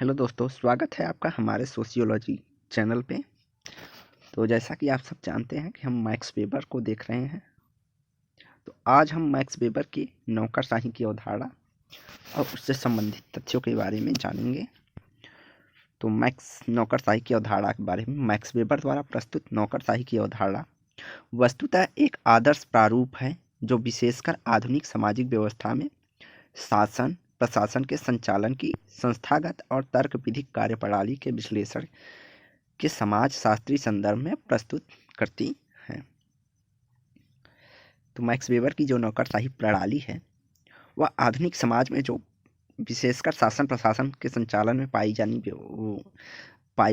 Hello दोस्तों, स्वागत है आपका हमारे सोशियोलॉजी चैनल पे। तो जैसा कि आप सब जानते हैं कि हम मैक्स वेबर को देख रहे हैं। तो आज हम मैक्स वेबर की नौकरशाही की अवधारणा और उससे संबंधित तथ्यों के बारे में जानेंगे। तो मैक्स नौकरशाही की अवधारणा के बारे में मैक्स वेबर द्वारा प्रस्तुत नौकरशाही की अवधारणा वस्तुतः एक आदर्श प्रारूप है जो विशेषकर आधुनिक सामाजिक व्यवस्था में शासन प्रशासन के संचालन की संस्थागत और तर्क विधिक कार्यप्रणाली के विश्लेषण के समाज शास्त्रीय संदर्भ में प्रस्तुत करती हैं। तो मैक्स वेबर की जो नौकरशाही प्रणाली है वह आधुनिक समाज में जो विशेषकर शासन प्रशासन के संचालन में पाई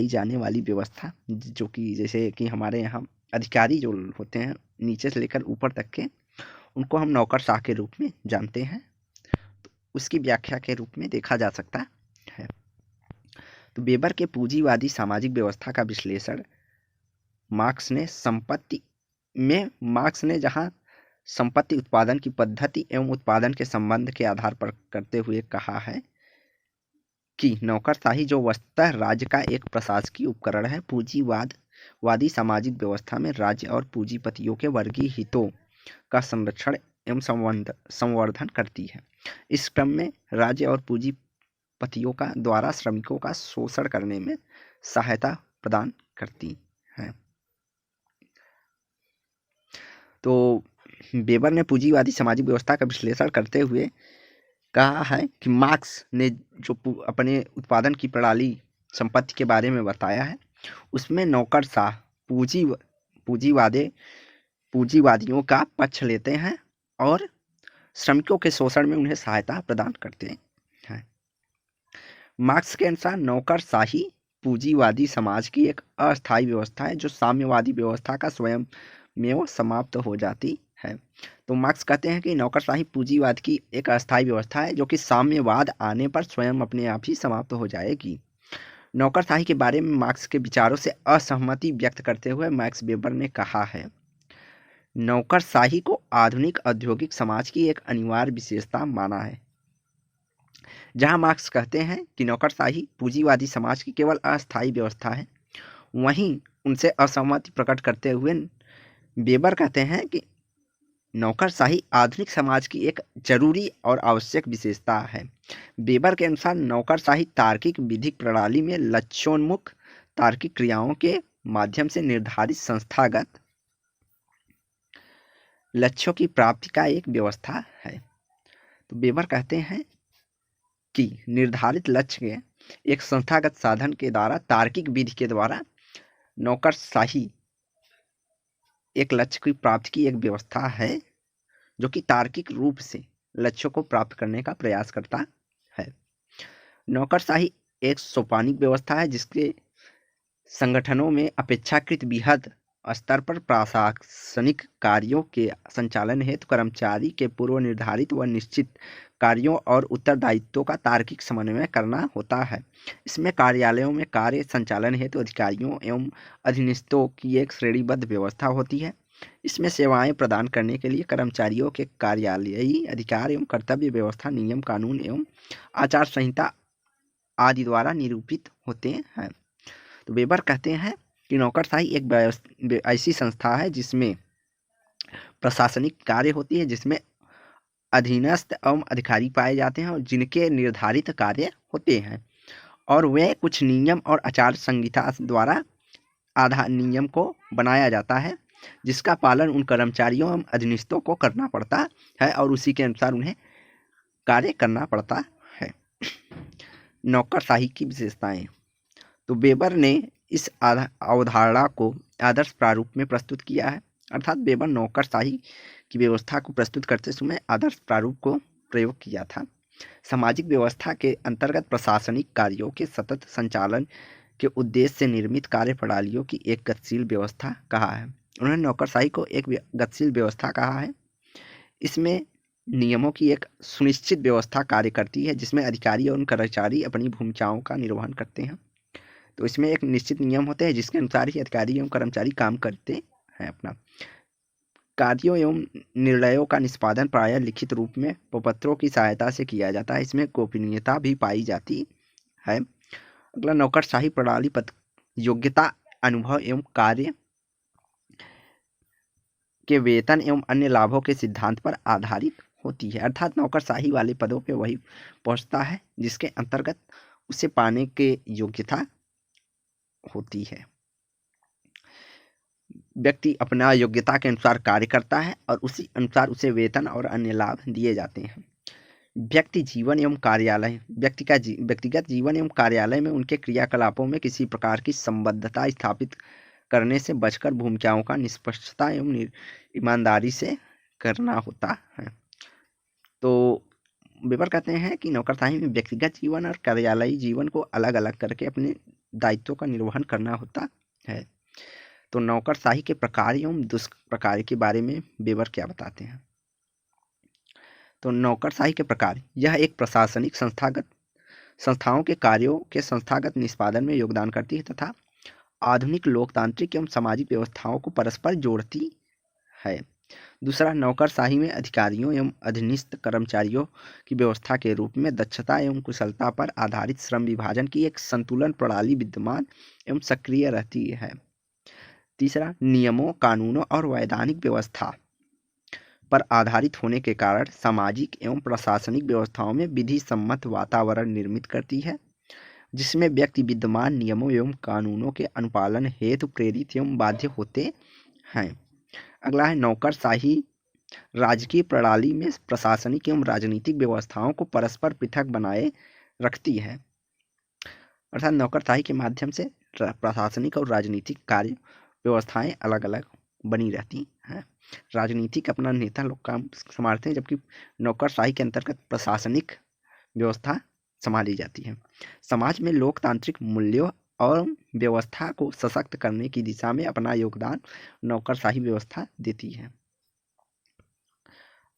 जाने वाली व्यवस्था, जो कि जैसे कि हमारे यहाँ अधिकारी जो होते हैं नीचे से लेकर ऊपर तक के, उनको हम नौकरशाह के रूप में जानते हैं। तो उसकी व्याख्या के रूप में देखा जा सकता है। तो वेबर के पूंजीवादी सामाजिक व्यवस्था का विश्लेषण मार्क्स ने जहां संपत्ति उत्पादन की पद्धति एवं उत्पादन के संबंध के आधार पर करते हुए कहा है कि नौकरशाही जो वस्तुतः राज्य का एक प्रशासकीय उपकरण है, पूंजीवादी सामाजिक व्यवस्था में राज्य और पूंजीपतियों के वर्गीय हितों का संरक्षण एवं संवर्धन करती है। इस क्रम में राज्य और पूंजीपतियों का द्वारा श्रमिकों का शोषण करने में सहायता प्रदान करती है। तो वेबर ने पूंजीवादी सामाजिक व्यवस्था का विश्लेषण करते हुए कहा है कि मार्क्स ने जो अपने उत्पादन की प्रणाली संपत्ति के बारे में बताया है, उसमें नौकरशाह पूंजीवादियों का पक्ष लेते हैं और श्रमिकों के शोषण में उन्हें सहायता प्रदान करते हैं। मार्क्स के अनुसार नौकरशाही पूंजीवादी समाज की एक अस्थायी व्यवस्था है जो साम्यवादी व्यवस्था का स्वयं में समाप्त हो जाती है। तो मार्क्स कहते हैं कि नौकरशाही पूंजीवाद की एक अस्थायी व्यवस्था है जो कि साम्यवाद आने पर स्वयं अपने आप ही समाप्त हो जाएगी। नौकरशाही के बारे में मार्क्स के विचारों से असहमति व्यक्त करते हुए मैक्स वेबर ने कहा है, नौकरशाही को आधुनिक औद्योगिक समाज की एक अनिवार्य विशेषता माना है। जहां मार्क्स कहते हैं कि नौकरशाही पूंजीवादी समाज की केवल अस्थायी व्यवस्था है, वहीं उनसे असहमति प्रकट करते हुए वेबर कहते हैं कि नौकरशाही आधुनिक समाज की एक जरूरी और आवश्यक विशेषता है। वेबर के अनुसार नौकरशाही तार्किक विधिक प्रणाली में लक्ष्योन्मुख तार्किक क्रियाओं के माध्यम से निर्धारित संस्थागत लक्ष्यों की प्राप्ति का एक व्यवस्था है। तो वेबर कहते हैं कि निर्धारित लक्ष्य के एक संस्थागत साधन के द्वारा तार्किक विधि के द्वारा नौकरशाही एक लक्ष्य की प्राप्ति की एक व्यवस्था है जो कि तार्किक रूप से लक्ष्यों को प्राप्त करने का प्रयास करता है। नौकरशाही एक सोपानिक व्यवस्था है जिसके संगठनों में अपेक्षाकृत बृहद स्तर पर प्रशासनिक कार्यों के संचालन हेतु कर्मचारी के पूर्व निर्धारित व निश्चित कार्यों और उत्तरदायित्वों का तार्किक समन्वय करना होता है। इसमें कार्यालयों में कार्य संचालन हेतु अधिकारियों एवं अधीनस्थों की एक श्रेणीबद्ध व्यवस्था होती है। इसमें सेवाएं प्रदान करने के लिए कर्मचारियों के कार्यालयीय अधिकार एवं कर्तव्य व्यवस्था, नियम कानून एवं आचार संहिता आदि द्वारा निरूपित होते हैं। तो वेबर कहते हैं कि नौकरशाही एक ऐसी संस्था है जिसमें प्रशासनिक कार्य होती है, जिसमें अधीनस्थ एवं अधिकारी पाए जाते हैं और जिनके निर्धारित कार्य होते हैं और वे कुछ नियम और आचार संहिता द्वारा आधार नियम को बनाया जाता है जिसका पालन उन कर्मचारियों एवं अधीनस्थों को करना पड़ता है और उसी के अनुसार उन्हें कार्य करना पड़ता है। नौकरशाही की विशेषताएं। तो वेबर ने इस अवधारणा को आदर्श प्रारूप में प्रस्तुत किया है, अर्थात वेबर नौकरशाही की व्यवस्था को प्रस्तुत करते समय आदर्श प्रारूप को प्रयोग किया था। सामाजिक व्यवस्था के अंतर्गत प्रशासनिक कार्यों के सतत संचालन के उद्देश्य से निर्मित कार्य प्रणालियों की एक गतिशील व्यवस्था कहा है। उन्होंने नौकरशाही को एक गतिशील व्यवस्था कहा है। इसमें नियमों की एक सुनिश्चित व्यवस्था कार्य करती है जिसमें अधिकारी और कर्मचारी अपनी भूमिकाओं का निर्वहन करते हैं। तो इसमें एक निश्चित नियम होते हैं जिसके अनुसार ही अधिकारी एवं कर्मचारी काम करते हैं। अपना कार्यों एवं निर्णयों का निष्पादन प्रायः लिखित रूप में प्रपत्रों की सहायता से किया जाता है। इसमें गोपनीयता भी पाई जाती है। अगला, नौकरशाही प्रणाली पद योग्यता, अनुभव एवं कार्य के वेतन एवं अन्य लाभों के सिद्धांत पर आधारित होती है। अर्थात नौकरशाही वाले पदों पे वही पहुंचता है जिसके अंतर्गत उसे पाने के योग्यता होती है। व्यक्ति अपना योग्यता के अनुसार कार्य करता है और उसी अनुसार उसे वेतन और अन्य लाभ दिए जाते हैं। व्यक्ति जीवन एवं कार्यालय व्यक्तिगत जीवन एवं कार्यालय में उनके क्रियाकलापों में किसी प्रकार की संबद्धता स्थापित करने से बचकर भूमिकाओं का निष्पक्षता एवं ईमानदारी से करना होता है। तो वेबर कहते हैं कि नौकरशाही में व्यक्तिगत जीवन और कार्यालयी जीवन को अलग अलग करके अपने दायित्वों का निर्वहन करना होता है। तो नौकरशाही के प्रकार एवं दुष्प्रकार के बारे में वेबर क्या बताते हैं? तो नौकरशाही के प्रकार, यह एक प्रशासनिक संस्थाओं के कार्यों के संस्थागत निष्पादन में योगदान करती है तथा आधुनिक लोकतांत्रिक एवं सामाजिक व्यवस्थाओं को परस्पर जोड़ती है। दूसरा, नौकरशाही में अधिकारियों एवं अधीनस्थ कर्मचारियों की व्यवस्था के रूप में दक्षता एवं कुशलता पर आधारित श्रम विभाजन की एक संतुलन प्रणाली विद्यमान एवं सक्रिय रहती है। तीसरा, नियमों, कानूनों और वैधानिक व्यवस्था पर आधारित होने के कारण सामाजिक एवं प्रशासनिक व्यवस्थाओं में विधि सम्मत वातावरण निर्मित करती है जिसमें व्यक्ति विद्यमान नियमों एवं कानूनों के अनुपालन हेतु प्रेरित एवं बाध्य होते हैं। अगला है, नौकरशाही राजकीय प्रणाली में प्रशासनिक एवं राजनीतिक व्यवस्थाओं को परस्पर पृथक बनाए रखती है। अर्थात नौकरशाही के माध्यम से प्रशासनिक और राजनीतिक कार्य व्यवस्थाएं अलग अलग बनी रहती हैं। राजनीतिक अपना नेता लोग काम संभालते हैं जबकि नौकरशाही के अंतर्गत प्रशासनिक व्यवस्था संभाली जाती है। समाज में लोकतांत्रिक मूल्यों और व्यवस्था को सशक्त करने की दिशा में अपना योगदान नौकरशाही व्यवस्था देती है।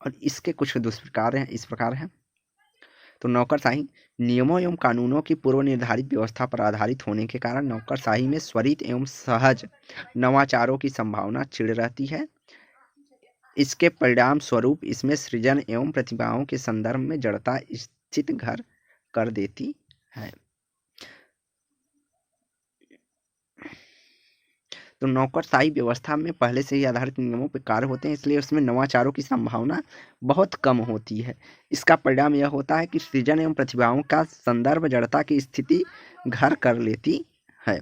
और इसके कुछ दुष्प्रकार हैं, इस प्रकार हैं। तो नौकरशाही नियमों एवं कानूनों की पूर्व निर्धारित व्यवस्था पर आधारित होने के कारण नौकरशाही में त्वरित एवं सहज नवाचारों की संभावना छिड़ रहती है। इसके परिणाम स्वरूप इसमें सृजन एवं प्रतिभाओं के संदर्भ में जड़ता स्थित घर कर देती है। तो नौकरशाही व्यवस्था में पहले से ही आधारित नियमों पर कार्य होते हैं इसलिए उसमें नवाचारों की संभावना बहुत कम होती है। इसका परिणाम यह होता है कि सृजन एवं प्रतिभाओं का संदर्भ जड़ता की स्थिति घर कर लेती है।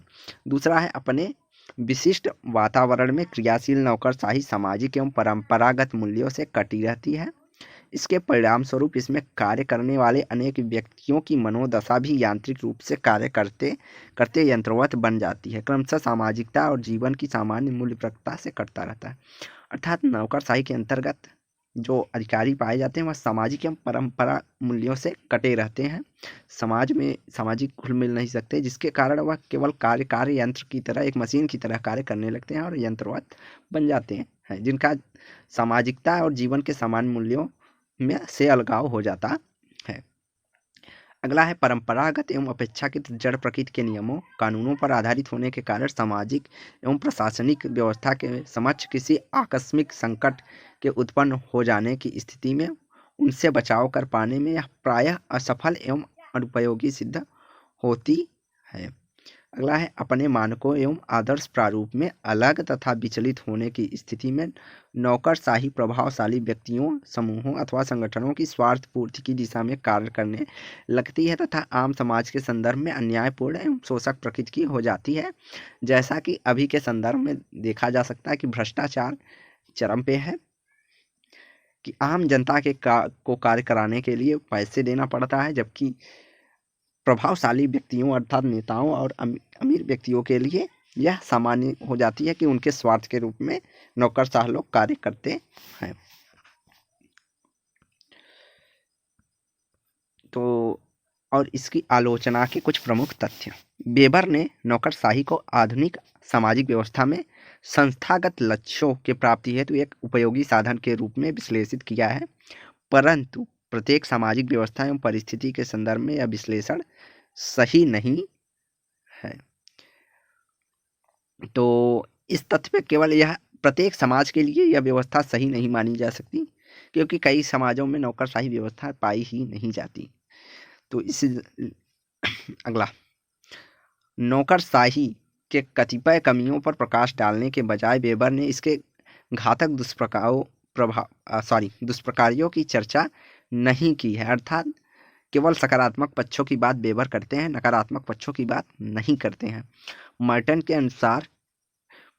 दूसरा है, अपने विशिष्ट वातावरण में क्रियाशील नौकरशाही सामाजिक एवं परंपरागत मूल्यों से कटी रहती है। इसके परिणाम स्वरूप इसमें कार्य करने वाले अनेक व्यक्तियों की मनोदशा भी यांत्रिक रूप से कार्य करते करते यंत्रवत बन जाती है, क्रमशः सामाजिकता और जीवन की सामान्य मूल्य प्रक्रिया से कटता रहता है। अर्थात नौकरशाही के अंतर्गत जो अधिकारी पाए जाते हैं वह सामाजिक एवं परंपरा मूल्यों से कटे रहते हैं, समाज में सामाजिक घुल मिल नहीं सकते, जिसके कारण वह केवल कार्य यंत्र की तरह, एक मशीन की तरह कार्य करने लगते हैं और यंत्रवत बन जाते हैं, जिनका सामाजिकता और जीवन के सामान्य मूल्यों में से अलगाव हो जाता है। अगला है, परंपरागत एवं अपेक्षाकृत जड़ प्रकृति के नियमों कानूनों पर आधारित होने के कारण सामाजिक एवं प्रशासनिक व्यवस्था के समक्ष किसी आकस्मिक संकट के उत्पन्न हो जाने की स्थिति में उनसे बचाव कर पाने में यह प्रायः असफल एवं अनुपयोगी सिद्ध होती है। अगला है, अपने मानकों एवं आदर्श प्रारूप में अलग तथा विचलित होने की स्थिति में नौकरशाही प्रभावशाली व्यक्तियों, समूहों अथवा संगठनों की स्वार्थ पूर्ति की दिशा में कार्य करने लगती है तथा आम समाज के संदर्भ में अन्यायपूर्ण एवं शोषक प्रकृति की हो जाती है। जैसा कि अभी के संदर्भ में देखा जा सकता है कि भ्रष्टाचार चरम पे है, कि आम जनता के को कार्य कराने के लिए पैसे देना पड़ता है, जबकि प्रभावशाली व्यक्तियों अर्थात नेताओं और अमीर व्यक्तियों के लिए यह सामान्य हो जाती है कि उनके स्वार्थ के रूप में नौकरशाह लोग कार्य करते हैं। तो और इसकी आलोचना के कुछ प्रमुख तथ्य, वेबर ने नौकरशाही को आधुनिक सामाजिक व्यवस्था में संस्थागत लक्ष्यों के प्राप्ति हेतु एक उपयोगी साधन के रूप में विश्लेषित किया है, परंतु प्रत्येक सामाजिक व्यवस्था एवं परिस्थिति के संदर्भ में यह विश्लेषण सही नहीं है। तो इस तथ्य पे केवल यह प्रत्येक समाज के लिए यह व्यवस्था सही नहीं मानी जा सकती, क्योंकि कई समाजों में नौकरशाही व्यवस्था पाई ही नहीं जाती। तो इस अगला, नौकरशाही के कतिपय कमियों पर प्रकाश डालने के बजाय वेबर ने इसके घातक दुष्प्रकारियों की चर्चा नहीं की है। अर्थात केवल सकारात्मक पक्षों की बात वेबर करते हैं, नकारात्मक पक्षों की बात नहीं करते हैं। मर्टन के अनुसार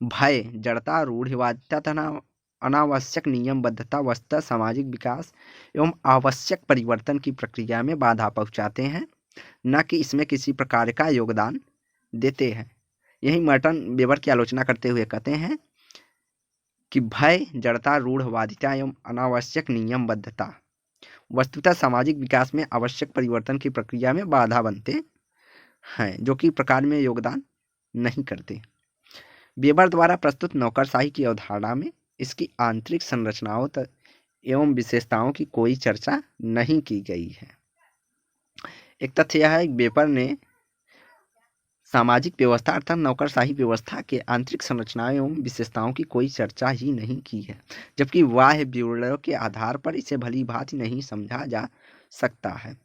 भय, जड़ता, रूढ़िवादिता तथा अनावश्यक नियमबद्धता वस्तुतः सामाजिक विकास एवं आवश्यक परिवर्तन की प्रक्रिया में बाधा पहुंचाते हैं, न कि इसमें किसी प्रकार का योगदान देते हैं। यही मर्टन वेबर की आलोचना करते हुए कहते हैं कि भय, जड़ता, रूढ़िवादिता एवं अनावश्यक नियमबद्धता वस्तुतः सामाजिक विकास में आवश्यक परिवर्तन की प्रक्रिया में बाधा बनते हैं, जो कि प्रकार में योगदान नहीं करते। वेबर द्वारा प्रस्तुत नौकरशाही की अवधारणा में इसकी आंतरिक संरचनाओं एवं विशेषताओं की कोई चर्चा नहीं की गई है। एक तथ्य यह है कि वेबर ने सामाजिक व्यवस्था अर्थात नौकरशाही व्यवस्था के आंतरिक संरचनाओं एवं विशेषताओं की कोई चर्चा ही नहीं की है, जबकि बाह्य ब्यूरो के आधार पर इसे भली भांति नहीं समझा जा सकता है।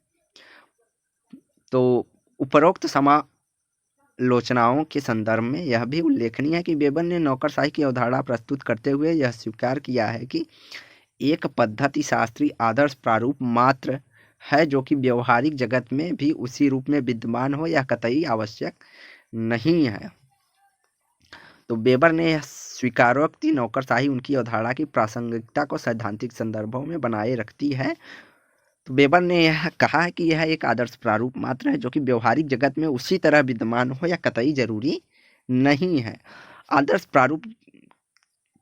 तो उपरोक्त समालोचनाओं के संदर्भ में यह भी उल्लेखनीय है कि वेबर ने नौकरशाही की अवधारणा प्रस्तुत करते हुए यह स्वीकार किया है कि एक पद्धति शास्त्रीय आदर्श प्रारूप मात्र है, जो कि व्यवहारिक जगत में भी उसी रूप में विद्यमान हो, यह कतई आवश्यक नहीं है। तो वेबर ने यह स्वीकारोक्ति नौकरशाही उनकी अवधारणा की प्रासंगिकता को सैद्धांतिक संदर्भों में बनाए रखती है। तो वेबर ने यह कहा है कि यह एक आदर्श प्रारूप मात्र है, जो कि व्यवहारिक जगत में उसी तरह विद्यमान हो, यह कतई जरूरी नहीं है। आदर्श प्रारूप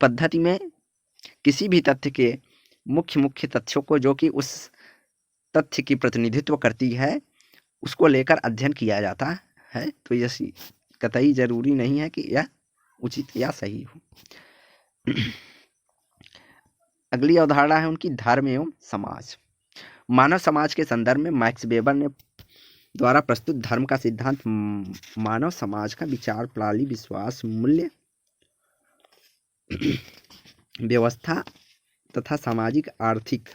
पद्धति में किसी भी तथ्य के मुख्य तथ्यों को, जो कि उस तथ्य की प्रतिनिधित्व करती है, उसको लेकर अध्ययन किया जाता है। तो यह कतई जरूरी नहीं है कि यह उचित या सही हो। अगली अवधारणा है उनकी धर्म एवं समाज। मानव समाज के संदर्भ में मैक्स वेबर ने द्वारा प्रस्तुत धर्म का सिद्धांत मानव समाज का विचार प्रणाली, विश्वास, मूल्य, व्यवस्था तथा सामाजिक, आर्थिक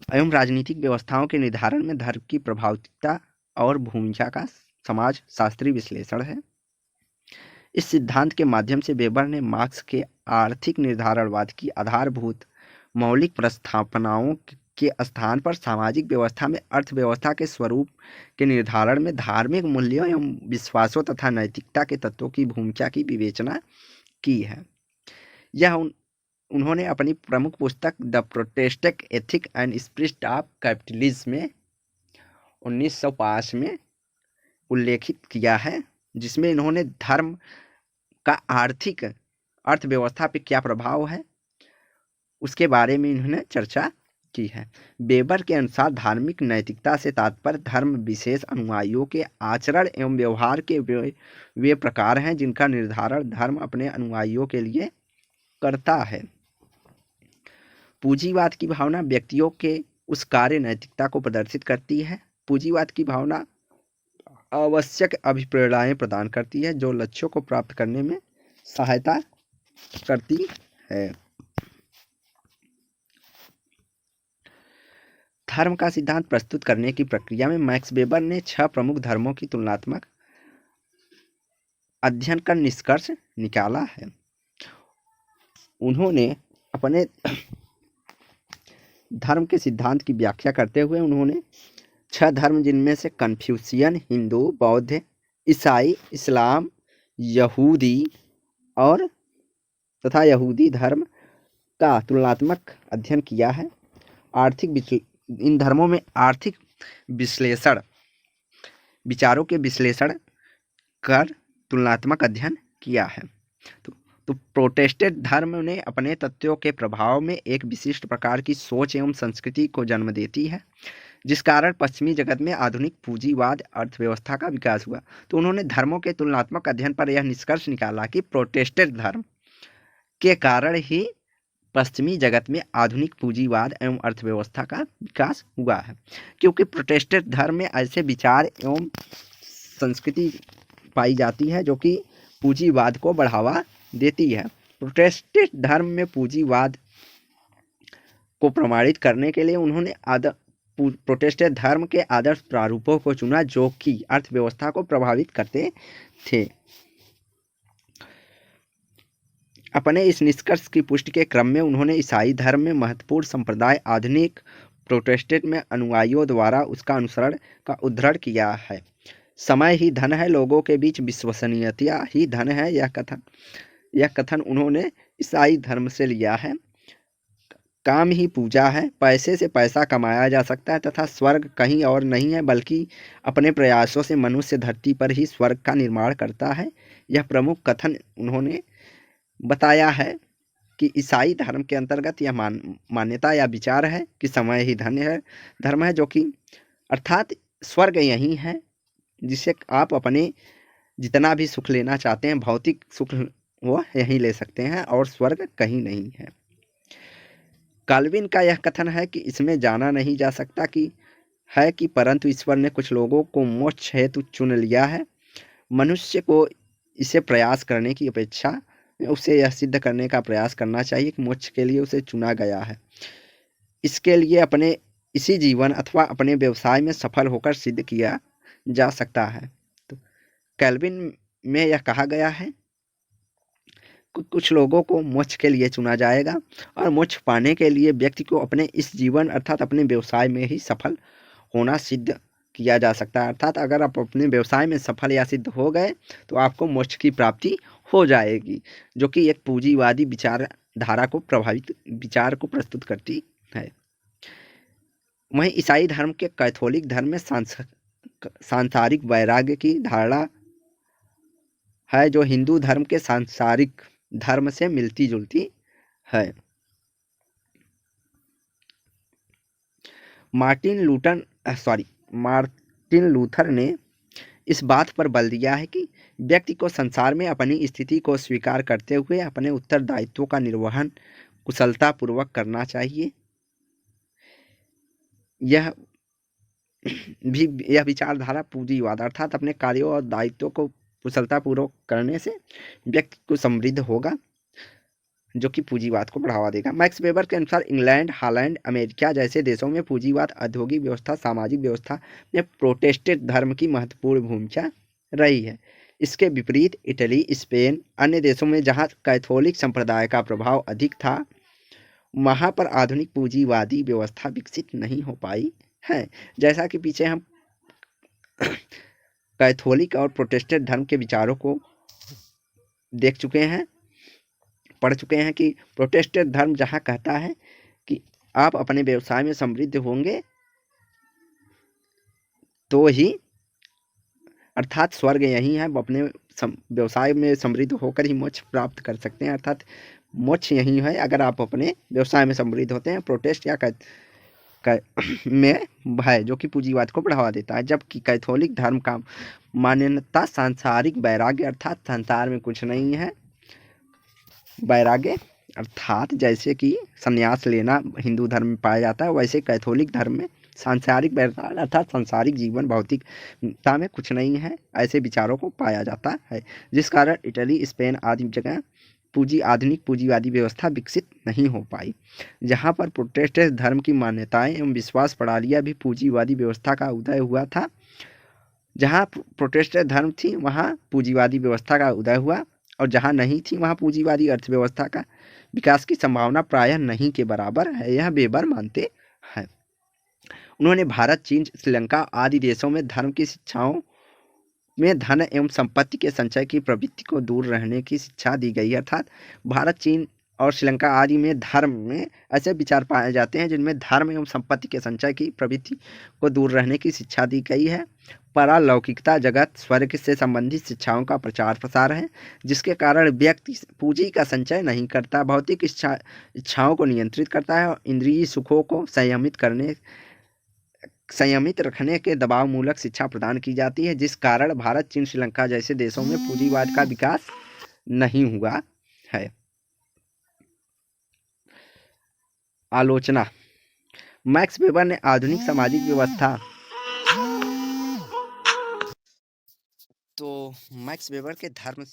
एवं राजनीतिक व्यवस्थाओं के निर्धारण में धर्म की प्रभावशीलता और भूमिका का समाज शास्त्रीय विश्लेषण है। इस सिद्धांत के माध्यम से वेबर ने मार्क्स के आर्थिक निर्धारणवाद की आधारभूत मौलिक प्रस्थापनाओं के स्थान पर सामाजिक व्यवस्था में अर्थव्यवस्था के स्वरूप के निर्धारण में धार्मिक मूल्यों एवं विश्वासों तथा नैतिकता के तत्वों की भूमिका की विवेचना की है। यह उन्होंने अपनी प्रमुख पुस्तक the Protestant ethic and spirit of capitalism में 1905 में उल्लेखित किया है, जिसमें इन्होंने धर्म का आर्थिक अर्थव्यवस्था पर क्या प्रभाव है उसके बारे में इन्होंने चर्चा की है। वेबर के अनुसार धार्मिक नैतिकता से तात्पर्य धर्म विशेष अनुयायियों के आचरण एवं व्यवहार के वे प्रकार हैं जिनका निर्धारण धर्म अपने अनुयायियों के लिए करता है। पूंजीवाद की भावना व्यक्तियों के उस कार्य नैतिकता को प्रदर्शित करती है। पूंजीवाद की भावना आवश्यक अभिप्रेरणाएं प्रदान करती है जो लक्ष्यों को प्राप्त करने में सहायता करती है। धर्म का सिद्धांत प्रस्तुत करने की प्रक्रिया में मैक्स वेबर ने 6 प्रमुख धर्मों की तुलनात्मक अध्ययन कर निष्कर्ष निकाला है। उन्होंने अपने धर्म के सिद्धांत की व्याख्या करते हुए उन्होंने 6 धर्म, जिनमें से कन्फ्यूशियन, हिंदू, बौद्ध, ईसाई, इस्लाम, यहूदी और तथा यहूदी धर्म का तुलनात्मक अध्ययन किया है। इन धर्मों में आर्थिक विश्लेषण, विचारों के विश्लेषण कर तुलनात्मक अध्ययन किया है। तो प्रोटेस्टेंट धर्म ने अपने तत्वों के प्रभाव में एक विशिष्ट प्रकार की सोच एवं संस्कृति को जन्म देती है, जिस कारण पश्चिमी जगत में आधुनिक पूंजीवाद अर्थव्यवस्था का विकास हुआ। तो उन्होंने धर्मों के तुलनात्मक अध्ययन पर यह निष्कर्ष निकाला कि प्रोटेस्टेंट धर्म के कारण ही पश्चिमी जगत में आधुनिक पूंजीवाद एवं अर्थव्यवस्था का विकास हुआ है, क्योंकि प्रोटेस्टेंट धर्म में ऐसे विचार एवं संस्कृति पाई जाती है जो कि पूंजीवाद को बढ़ावा देती है। प्रोटेस्टेंट धर्म में पूंजीवाद को प्रमाणित करने के लिए उन्होंने प्रोटेस्टेंट धर्म के आदर्श प्रारूपों को चुना जो कि अर्थव्यवस्था को प्रभावित करते थे। अपने इस निष्कर्ष की पुष्टि के क्रम में उन्होंने ईसाई धर्म में महत्वपूर्ण संप्रदाय आधुनिक प्रोटेस्टेंट में अनुयायियों द्वारा उसका अनुसरण का उद्धरण किया है। समय ही धन है, लोगों के बीच विश्वसनीयता ही धन है, यह कथन उन्होंने ईसाई धर्म से लिया है। काम ही पूजा है, पैसे से पैसा कमाया जा सकता है तथा स्वर्ग कहीं और नहीं है बल्कि अपने प्रयासों से मनुष्य धरती पर ही स्वर्ग का निर्माण करता है। यह प्रमुख कथन उन्होंने बताया है कि ईसाई धर्म के अंतर्गत यह मान्यता या विचार है कि समय ही धर्म है, जो कि अर्थात स्वर्ग यही है जिसे आप अपने जितना भी सुख लेना चाहते हैं, भौतिक सुख वो यहीं ले सकते हैं और स्वर्ग कहीं नहीं है। काल्विन का यह कथन है कि इसमें जाना नहीं जा सकता कि परंतु ईश्वर ने कुछ लोगों को मोक्ष हेतु चुन लिया है। मनुष्य को इसे प्रयास करने की अपेक्षा उसे यह सिद्ध करने का प्रयास करना चाहिए कि मोक्ष के लिए उसे चुना गया है। इसके लिए अपने इसी जीवन अथवा अपने व्यवसाय में सफल होकर सिद्ध किया जा सकता है। तो कैल्विन में यह कहा गया है कि कुछ लोगों को मोक्ष के लिए चुना जाएगा और मोक्ष पाने के लिए व्यक्ति को अपने इस जीवन अर्थात अपने व्यवसाय में ही सफल होना सिद्ध किया जा सकता है। अर्थात अगर आप अपने व्यवसाय में सफल या सिद्ध हो गए तो आपको मोक्ष की प्राप्ति हो जाएगी, जो कि एक पूंजीवादी विचारधारा को प्रभावित विचार को प्रस्तुत करती है। वहीं ईसाई धर्म के कैथोलिक धर्म में सांसारिक वैराग्य की धारणा है जो हिंदू धर्म के सांसारिक धर्म से मिलती जुलती है। मार्टिन लूथर ने इस बात पर बल दिया है कि व्यक्ति को संसार में अपनी स्थिति को स्वीकार करते हुए अपने उत्तरदायित्वों का निर्वहन कुशलतापूर्वक करना चाहिए। यह विचारधारा पूंजीवाद अर्थात अपने कार्यों और दायित्वों को कुशलतापूर्वक करने से व्यक्ति को समृद्ध होगा, जो कि पूंजीवाद को बढ़ावा देगा। मैक्स वेबर के अनुसार इंग्लैंड, हॉलैंड, अमेरिका जैसे देशों में पूंजीवाद औद्योगिक व्यवस्था, सामाजिक व्यवस्था में प्रोटेस्टेंट धर्म की महत्वपूर्ण भूमिका रही है। इसके विपरीत इटली, स्पेन, अन्य देशों में जहां कैथोलिक संप्रदाय का प्रभाव अधिक था, वहां पर आधुनिक पूंजीवादी व्यवस्था विकसित नहीं हो पाई है। जैसा कि पीछे हम कैथोलिक और प्रोटेस्टेंट धर्म के विचारों को देख चुके हैं, पढ़ चुके हैं कि प्रोटेस्टेंट धर्म जहां कहता है कि आप अपने व्यवसाय में समृद्ध होंगे तो ही अर्थात स्वर्ग यही है, अपने व्यवसाय में समृद्ध होकर ही मोक्ष प्राप्त कर सकते हैं, अर्थात मोक्ष यही है अगर आप अपने व्यवसाय में समृद्ध होते हैं। प्रोटेस्ट या में है जो कि पूंजीवाद को बढ़ावा देता है, जबकि कैथोलिक धर्म का मान्यता सांसारिक वैराग्य अर्थात संसार में कुछ नहीं है। वैराग्य अर्थात जैसे कि संन्यास लेना हिंदू धर्म में पाया जाता है, वैसे कैथोलिक धर्म में सांसारिक वैराग्य अर्थात सांसारिक जीवन भौतिकता में कुछ नहीं है, ऐसे विचारों को पाया जाता है, जिस कारण इटली, स्पेन आदि जगह आधुनिक पूंजीवादी व्यवस्था विकसित नहीं हो पाई। जहां पर प्रोटेस्टेंट धर्म की मान्यताएं एवं विश्वास प्रणालियां भी पूंजीवादी व्यवस्था का उदय हुआ था। जहां प्रोटेस्टेंट धर्म थी वहां पूंजीवादी व्यवस्था का उदय हुआ, और जहां नहीं थी वहां पूंजीवादी अर्थव्यवस्था का विकास की संभावना प्रायः नहीं के बराबर है, यह वेबर मानते हैं। उन्होंने भारत, चीन, श्रीलंका आदि देशों में धर्म की शिक्षाओं में धन एवं संपत्ति के संचय की प्रवृत्ति को दूर रहने की शिक्षा दी गई है। अर्थात भारत, चीन और श्रीलंका आदि में धर्म में ऐसे विचार पाए जाते हैं जिनमें धर्म एवं संपत्ति के संचय की प्रवृत्ति को दूर रहने की शिक्षा दी गई है। पारलौकिकता, जगत, स्वर्ग से संबंधित शिक्षाओं का प्रचार प्रसार है, जिसके कारण व्यक्ति पूंजी का संचय नहीं करता, भौतिक इच्छाओं को नियंत्रित करता है और इंद्रिय सुखों को संयमित रखने के दबाव मूलक शिक्षा प्रदान की जाती है, जिस कारण भारत, चीन, श्रीलंका जैसे देशों में पूंजीवाद का विकास नहीं हुआ है। आलोचना। मैक्स वेबर ने आधुनिक सामाजिक व्यवस्था तो मैक्स वेबर के धर्म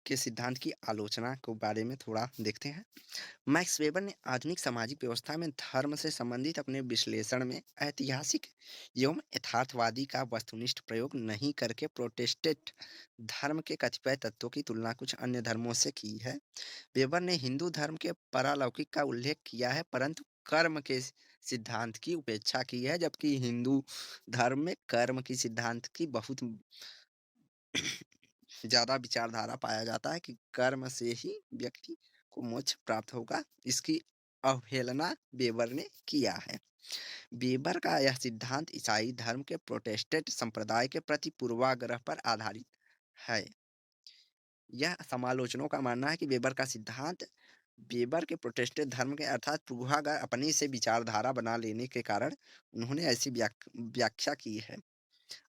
के सिद्धांत की आलोचना के बारे में थोड़ा देखते हैं। मैक्स वेबर ने आधुनिक सामाजिक व्यवस्था में धर्म से संबंधित अपने विश्लेषण में ऐतिहासिक एवं यथार्थवादी का वस्तुनिष्ठ प्रयोग नहीं करके प्रोटेस्टेंट धर्म के कतिपय तत्वों की तुलना कुछ अन्य धर्मों से की है। वेबर ने हिंदू धर्म के पारलौकिक का उल्लेख किया है, परंतु कर्म के सिद्धांत की उपेक्षा की है, जबकि हिंदू धर्म में कर्म की सिद्धांत की बहुत ज़्यादा विचारधारा पाया जाता है कि कर्म से ही व्यक्ति को मोक्ष प्राप्त होगा। इसकी अवहेलना वेबर ने किया है। वेबर का यह सिद्धांत ईसाई धर्म के प्रोटेस्टेंट संप्रदाय के प्रति पूर्वाग्रह पर आधारित है। यह समालोचनों का मानना है कि वेबर का सिद्धांत वेबर के प्रोटेस्टेंट धर्म के अर्थात पूर्वाग्रह अपने से विचारधारा बना लेने के कारण उन्होंने ऐसी व्याख्या की है।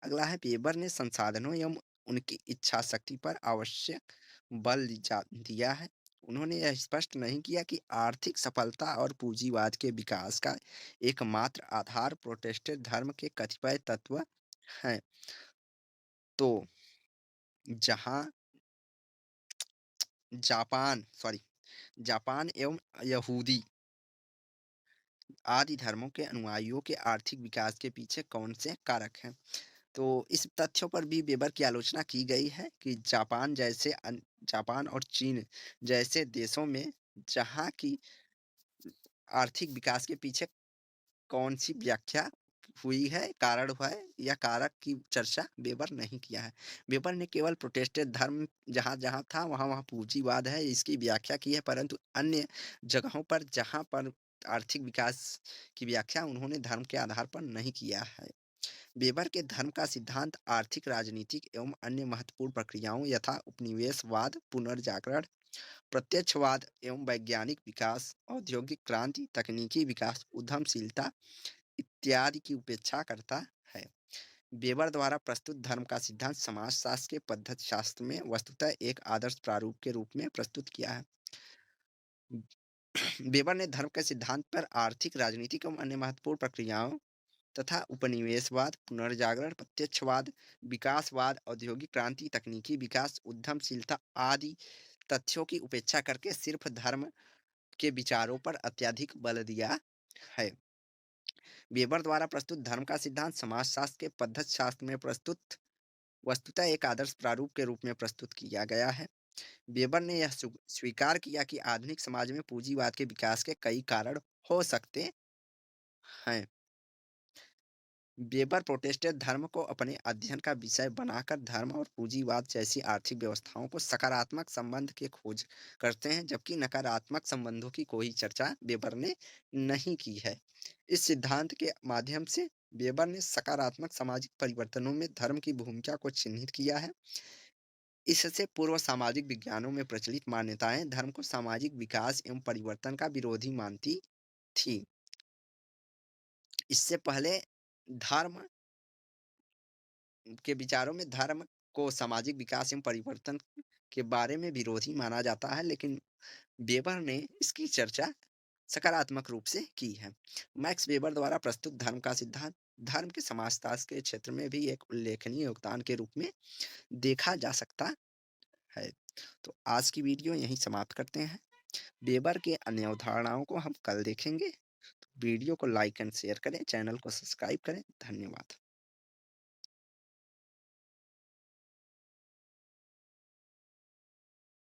अगला है, वेबर ने संसाधनों एवं उनकी इच्छा शक्ति पर आवश्यक बल दिया है। उन्होंने यह स्पष्ट नहीं किया कि आर्थिक सफलता और पूंजीवाद के विकास का एकमात्र आधार प्रोटेस्टेंट धर्म के कतिपय तत्व हैं। तो जहां जापान एवं यहूदी आदि धर्मों के अनुयायियों के आर्थिक विकास के पीछे कौन से कारक हैं? तो इस तथ्यों पर भी वेबर की आलोचना की गई है कि जापान और चीन जैसे देशों में जहाँ की आर्थिक विकास के पीछे कौन-सी व्याख्या हुई है, कारण हुआ है या कारक की चर्चा वेबर नहीं किया है। वेबर ने केवल प्रोटेस्टेंट धर्म जहाँ-जहाँ था वहाँ-वहाँ पूंजीवाद है इसकी व्याख्या की है, परंतु अन्य जगहों पर जहाँ पर आर्थिक विकास की व्याख्या उन्होंने धर्म के आधार पर नहीं किया है। वेबर के धर्म का सिद्धांत आर्थिक, राजनीतिक एवं अन्य महत्वपूर्ण प्रक्रियाओं यथा उपनिवेशवाद, पुनर्जागरण, प्रत्यक्षवाद एवं वैज्ञानिक विकास, औद्योगिक क्रांति, तकनीकी विकास, उद्यमशीलता इत्यादि की उपेक्षा करता है। वेबर द्वारा प्रस्तुत धर्म का सिद्धांत समाजशास्त्र के पद्धति शास्त्र में वस्तुतः एक आदर्श प्रारूप के रूप में प्रस्तुत किया है। वेबर ने धर्म के सिद्धांत पर आर्थिक, राजनीतिक एवं अन्य महत्वपूर्ण प्रक्रियाओं तथा उपनिवेशवाद, पुनर्जागरण, प्रत्यक्षवाद, विकासवाद, औद्योगिक क्रांति, तकनीकी विकास, उद्यमशीलता आदि तथ्यों की उपेक्षा करके सिर्फ धर्म के विचारों पर अत्यधिक बल दिया है। वेबर द्वारा प्रस्तुत धर्म का सिद्धांत समाजशास्त्र के पद्धति शास्त्र में प्रस्तुत वस्तुतः एक आदर्श प्रारूप के रूप में प्रस्तुत किया गया है। वेबर ने यह स्वीकार किया कि आधुनिक समाज में पूंजीवाद के विकास के कई कारण हो सकते हैं। वेबर प्रोटेस्टेंट धर्म को अपने अध्ययन का विषय बनाकर धर्म और पूंजीवाद जैसी आर्थिक व्यवस्थाओं को सकारात्मक संबंध की खोज करते हैं, जबकि नकारात्मक संबंधों की कोई चर्चा वेबर ने नहीं की है। इस सिद्धांत के माध्यम से वेबर ने सकारात्मक सामाजिक परिवर्तनों में धर्म की भूमिका को चिन्हित किया है। इससे पूर्व सामाजिक विज्ञानों में प्रचलित मान्यताएं धर्म को सामाजिक विकास एवं परिवर्तन का विरोधी मानती थी। इससे पहले धर्म के विचारों में धर्म को सामाजिक विकास एवं परिवर्तन के बारे में विरोधी माना जाता है, लेकिन वेबर ने इसकी चर्चा सकारात्मक रूप से की है। मैक्स वेबर द्वारा प्रस्तुत धर्म का सिद्धांत धर्म के समाजशास्त्र के क्षेत्र में भी एक उल्लेखनीय योगदान के रूप में देखा जा सकता है। तो आज की वीडियो यहीं समाप्त करते हैं। वेबर के अन्य अवधारणाओं को हम कल देखेंगे। वीडियो को लाइक एंड शेयर करें, चैनल को सब्सक्राइब करें। धन्यवाद।